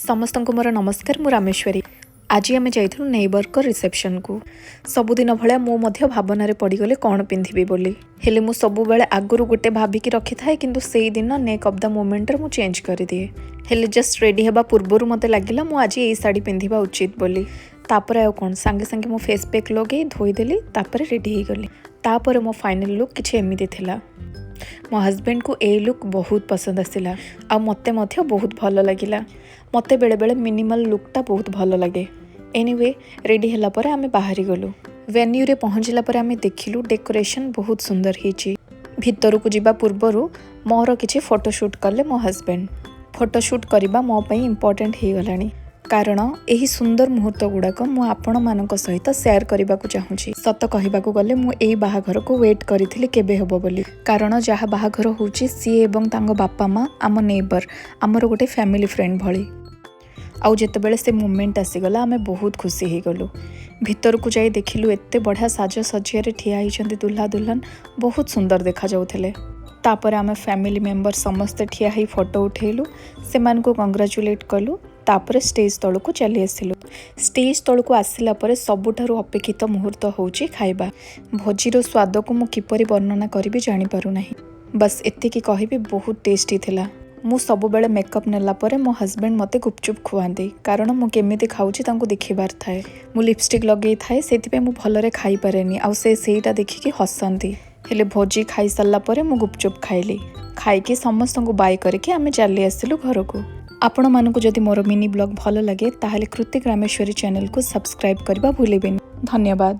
समस्तଙ୍କୁ मोर नमस्कार मु रामेश्वरी। आज आम जाइलु नेबर को रिसेप्शन को। सबुदिन भाया मो भावनार पड़गले कौन पिंधि बोली हेले मु सबु बेले आगुरु गोटे भाविकी रखी थाए किंतु सेई दिन नेक ऑफ द मोमेंट मु चेंज कर दिए। हेले जस्ट रेडी हेबा पूर्वर मते लागिला मु आज एई साड़ी पिंधिबा उचित बोली। तापर आउ कोन सांगे सांगे मो फेस पैक लगे धोईदेली तापर रेडी हो गली। तापर मो फाइनल लुक किछि एमिति थिला। मो हस्बैंड को ए लुक बहुत पसंद आसिला आ मते मध्य बहुत भल लगिला। मते बेले बेले मिनिमल लुकटा बहुत भल लगे। एनीवे रेडी हला परे आमे बाहरी गलु। वेन्यू रे पहुँचला परे आमे देखिलु डेकोरेशन बहुत सुंदर हिची। भितर को जिबा पूर्वरु मोर किछि फोटोशूट कले मो हस्बैंड। फोटोशूट करिबा मो पई इम्पोर्टेंट हे गलानी कारण एही सुंदर मुहूर्त गुड़ाक मु आपण मानक सहित शेयर करने को चाहूँगी। सत कहबाकू गले मु एई बाहाघर को वेट करिथिली केबे हबो बोली कारण जहाँ बाहाघर होची सी एवं तांगो बापा माँ आम नेबर आमर गोटे फैमिली फ्रेंड भली। आउ जेतेबेले से मोमेंट आसीगला आमे बहुत खुशी हो गलु। भितर को जाई देखिलु एत्ते बढ़िया साज सज्जिया ठिया होइछन्ती दुल्हा दुल्हन बहुत सुंदर देखा जाउथिले। तापर आमे फैमिली मेंबर समस्ते ठिया ही फोटो उठेलु से मान को कंग्रेचुलेट कलु। तापर स्टेज तल को चली आसिलु। स्टेज तल को आसिला परे सबुठारु अपेक्षित मुहूर्त होउची खाइबा। भोजीर स्वाद को मु किपरि वर्णना करिबि जानि पारु नाही। बस एतिकी कहिबि बहुत टेस्टी थिला। मु सब बेले मेकअप नेला परे मो हस्बैंड मते गुपचुप खुआंती कारण मु केमिति खाउची तांको देखिबार थाए। मु लिपस्टिक लगेई थाए सेतिपे मु भलरे खाई पारेनी आउ सेईटा देखिकी हसंती। हेले भोजी खाई सारला परे मु गुपचुप खाइली। खाइकी समस्तंको बाय करके आमे चली आसिलु घर को। आपण मानकु जदि मोर मिनी ब्लॉग भल लगे ताहले कृतिक रामेश्वरी चैनल को सब्सक्राइब करबा भूलिबेनी। धन्यवाद।